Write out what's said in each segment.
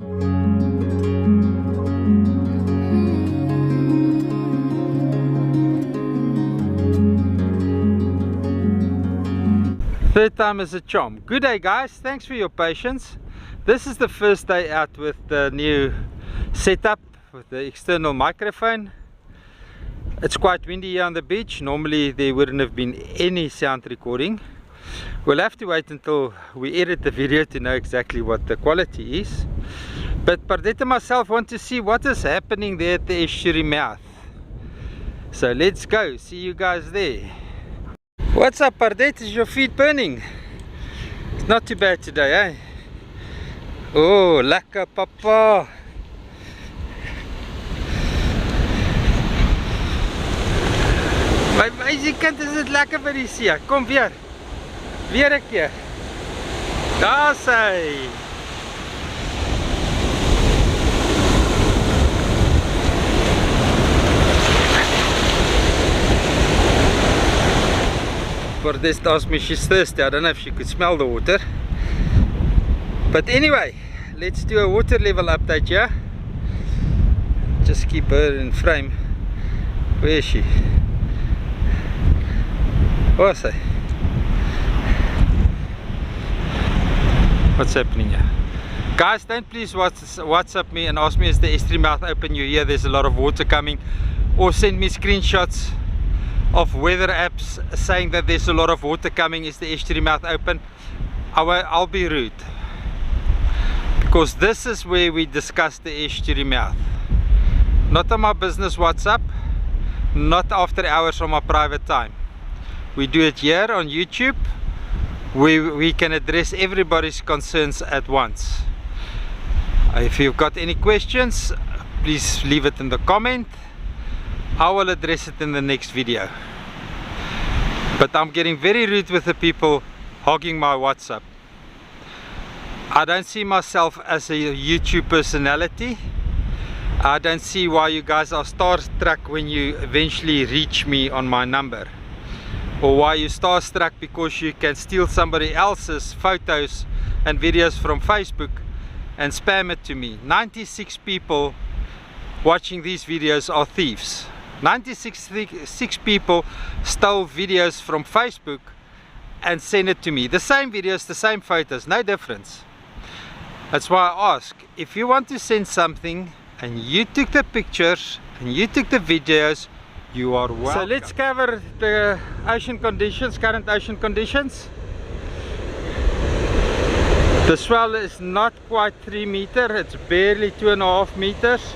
Third time is a charm. Good day guys, thanks for your patience. This is the first day out with the new setup with the external microphone. It's quite windy here on the beach. Normally there wouldn't have been any sound recording. We'll have to wait until we edit the video to know exactly what the quality is. But Pardette and myself want to see what is happening there at the estuary mouth. So let's go, see you guys there. What's up Pardette, is your feet burning? It's not too bad today, eh? Oh, lekker papa. My meisiekind, is dit lekker by die see? Kom weer. Weer 'n keer. Daar's hy. Pardette asked me she's thirsty. I don't know if she could smell the water. But anyway, let's do a water level update here. Just keep her in frame. Where is she? What's that? What's happening here? Guys, don't please WhatsApp me and ask me, is the estuary mouth open? You hear there's a lot of water coming. Or send me screenshots of weather apps saying that there's a lot of water coming. Is the estuary mouth open? I'll be rude, because this is where we discuss the estuary mouth, not on my business WhatsApp, not after hours on my private time. We do it here on YouTube, where we can address everybody's concerns at once. If you've got any questions, please leave it in the comment. I will address it in the next video. But I'm getting very rude with the people hogging my WhatsApp. I don't see myself as a YouTube personality. I don't see why you guys are starstruck when you eventually reach me on my number, or why you starstruck because you can steal somebody else's photos and videos from Facebook and spam it to me. 96 people watching these videos are thieves. 96 people stole videos from Facebook and sent it to me. The same videos, the same photos, no difference. That's why I ask, if you want to send something and you took the pictures and you took the videos, you are welcome. So let's cover the ocean conditions, current ocean conditions. The swell is not quite 3 meters, it's barely 2.5 meters.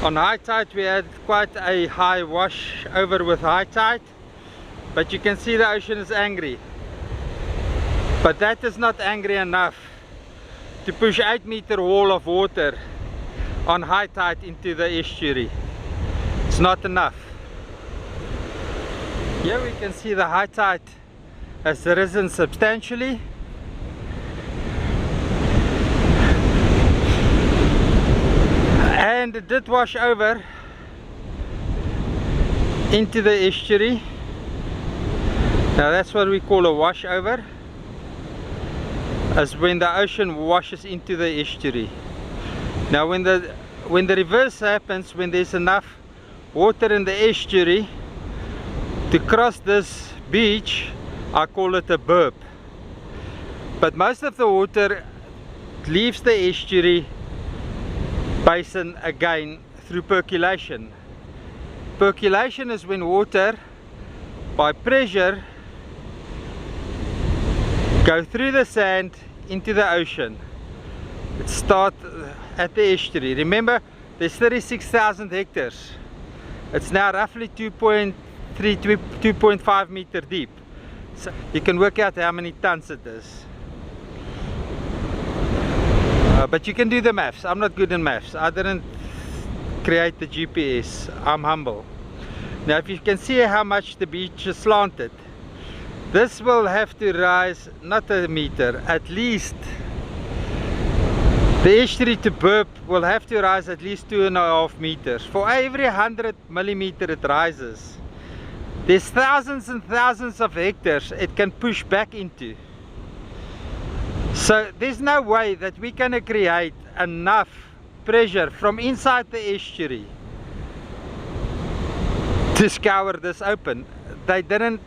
On high tide we had quite a high wash over with high tide, but you can see the ocean is angry. But that is not angry enough to push 8-meter wall of water on high tide into the estuary. It's not enough. Here we can see the high tide has risen substantially. And it did wash over into the estuary. Now that's what we call a washover, as when the ocean washes into the estuary. Now when the reverse happens, when there's enough water in the estuary to cross this beach, I call it a burp. But most of the water leaves the estuary basin again through percolation. Percolation is when water by pressure go through the sand into the ocean. It starts at the estuary. Remember, there's 36,000 hectares. It's now roughly 2.5 meter deep. So you can work out how many tons it is. But you can do the maths. I'm not good in maths. I didn't create the GPS. I'm humble. Now if you can see how much the beach is slanted, this will have to rise not a meter, at least the estuary to burp will have to rise at least 2.5 meters. For every 100 millimeter it rises, there's thousands and thousands of hectares it can push back into. So there's no way that we're going to create enough pressure from inside the estuary to scour this open. They didn't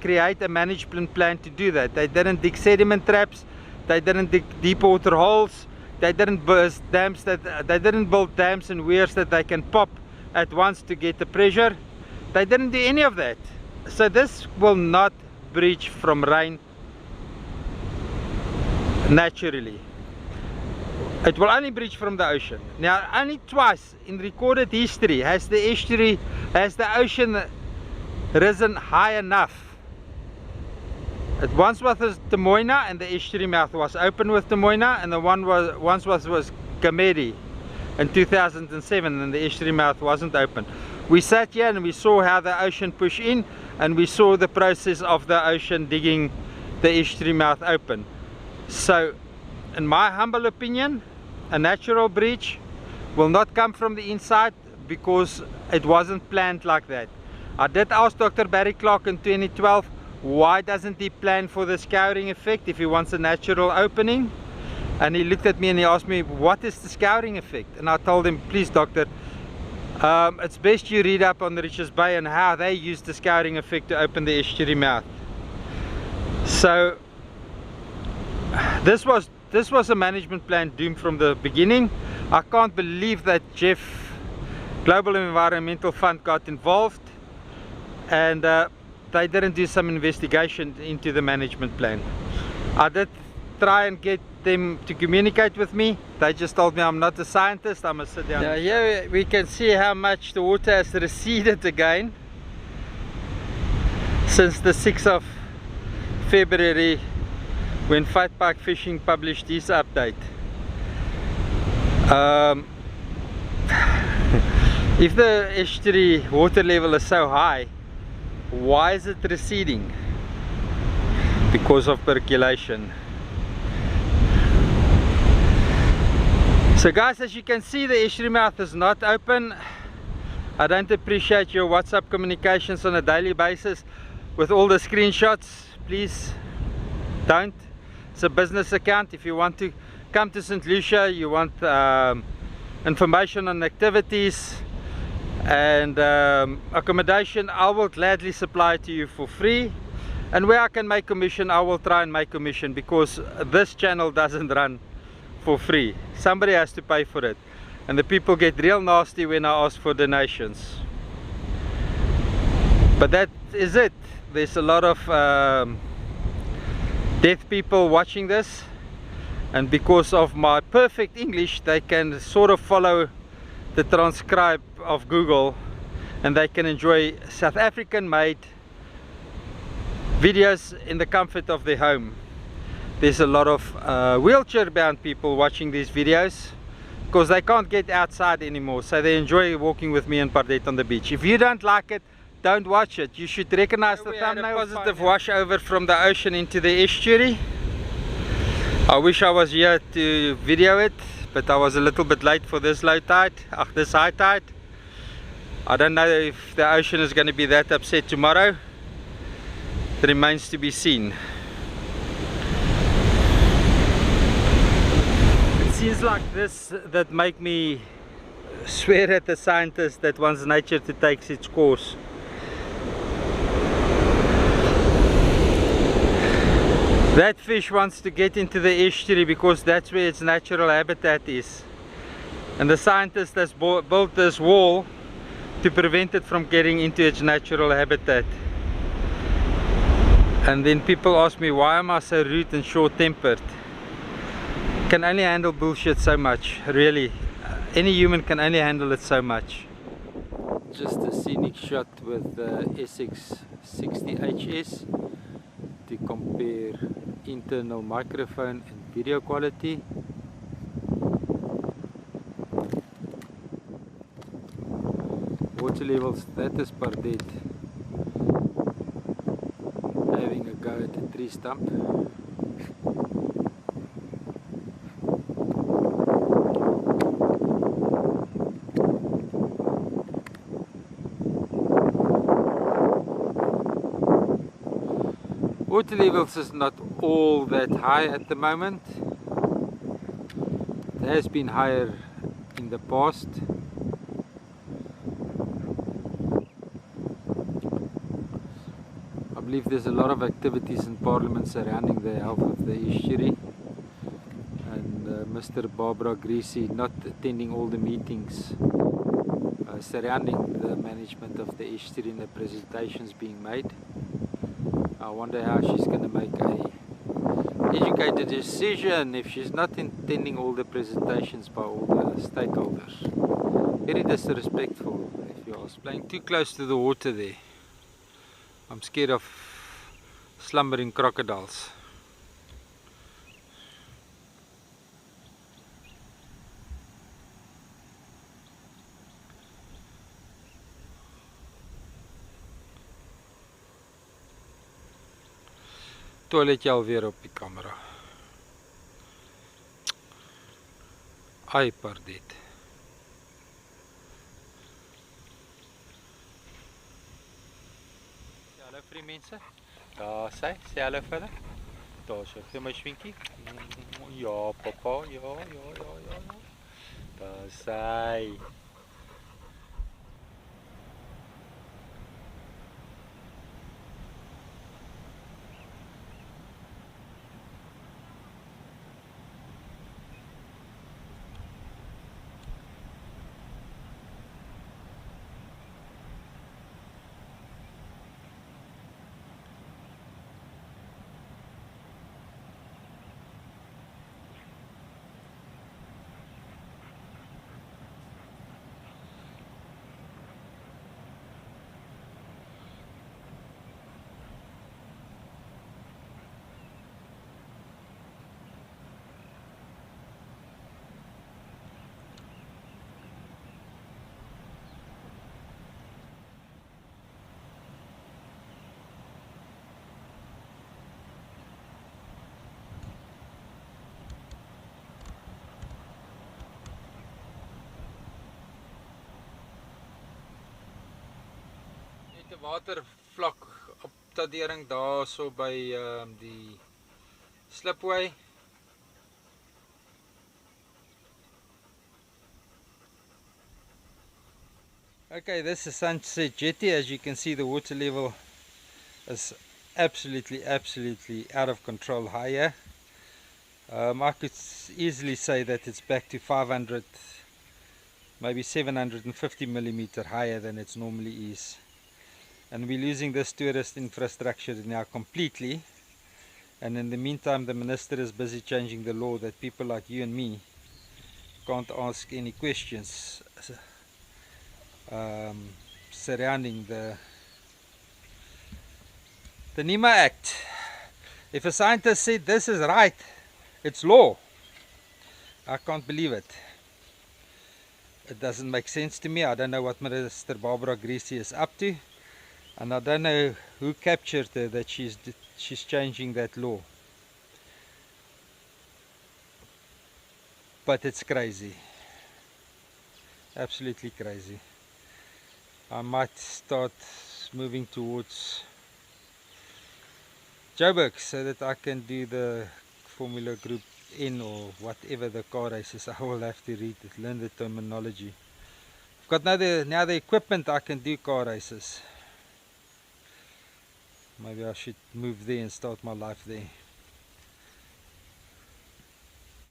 create a management plan to do that. They didn't dig sediment traps, they didn't dig deep water holes, they didn't burst dams, they didn't build dams and weirs that they can pop at once to get the pressure. They didn't do any of that. So this will not breach from rain naturally. It will only breach from the ocean. Now, only twice in recorded history has the ocean risen high enough. It once was Des Moines and the estuary mouth was open with Des Moines, and the once was Gamedi in 2007 and the estuary mouth wasn't open. We sat here and we saw how the ocean pushed in, and we saw the process of the ocean digging the estuary mouth open. So, in my humble opinion, a natural breach will not come from the inside because it wasn't planned like that. I did ask Dr. Barry Clark in 2012, why doesn't he plan for the scouring effect if he wants a natural opening? And he looked at me and he asked me, what is the scouring effect? And I told him, please doctor, it's best you read up on the Richards Bay and how they use the scouring effect to open the estuary mouth. So this was a management plan doomed from the beginning. I can't believe that Jeff, Global Environmental Fund, got involved and they didn't do some investigation into the management plan. I did try and get them to communicate with me. They just told me I'm not a scientist, I must sit down. Now here we can see how much the water has receded again since the 6th of February when Fight Park Fishing published this update. If the estuary water level is so high, why is it receding? Because of percolation. So guys, as you can see, the estuary mouth is not open. I don't appreciate your WhatsApp communications on a daily basis with all the screenshots. Please don't. It's a business account. If you want to come to St Lucia, you want information on activities and accommodation, I will gladly supply to you for free. And where I can make commission, I will try and make commission, because this channel doesn't run for free. Somebody has to pay for it, and the people get real nasty when I ask for donations. But that is it. There's a lot of deaf people watching this, and because of my perfect English, they can sort of follow the transcribe of Google, and they can enjoy South African made videos in the comfort of their home. There's a lot of wheelchair bound people watching these videos because they can't get outside anymore, so they enjoy walking with me and Pardette on the beach. If you don't like it, don't watch it. You should recognize the thumbnail. Positive wash over from the ocean into the estuary. I wish I was here to video it, but I was a little bit late for this low tide, this high tide. I don't know if the ocean is going to be that upset tomorrow. It remains to be seen. It seems like this that make me swear at the scientist that wants nature to take its course. That fish wants to get into the estuary because that's where its natural habitat is. And the scientist has built this wall to prevent it from getting into its natural habitat. And then people ask me, why am I so rude and short-tempered? Can only handle bullshit so much, really. Any human can only handle it so much. Just a scenic shot with the SX60HS to compare internal microphone and video quality. Water levels, that is Pardette having a go at a tree stump. Water levels is not all that high at the moment. has been higher in the past. I believe there's a lot of activities in Parliament surrounding the health of the estuary, and Mr. Barbara Greasy not attending all the meetings surrounding the management of the estuary and the presentations being made. I wonder how she's going to make a educated decision if she's not attending all the presentations by all the stakeholders. Very disrespectful, if you ask. Playing too close to the water there. I'm scared of slumbering crocodiles. Toilet jy alweer op die kamera. Ai, Pardette. Sê hallo vir die mense. Daar sê hallo vir hulle. Daar sê, gee my swinkie. Ja, papa, ja. Daar sê. Watervlak opdatering daar so by die slipway. Okay, this is Sunset Jetty. As you can see, the water level is absolutely out of control higher. I could easily say that it's back to 500, maybe 750 millimeter higher than it normally is. And we're losing this tourist infrastructure now completely, and in the meantime the minister is busy changing the law that people like you and me can't ask any questions surrounding the NEMA Act. If a scientist said this is right, it's law. I can't believe it. It doesn't make sense to me. I don't know what Minister Barbara Greasy is up to. And I don't know who captured her that she's changing that law. But it's crazy. Absolutely crazy. I might start moving towards Joburg so that I can do the Formula Group N or whatever the car races. I will have to learn the terminology. I've got now the equipment, I can do car races. Maybe I should move there and start my life there.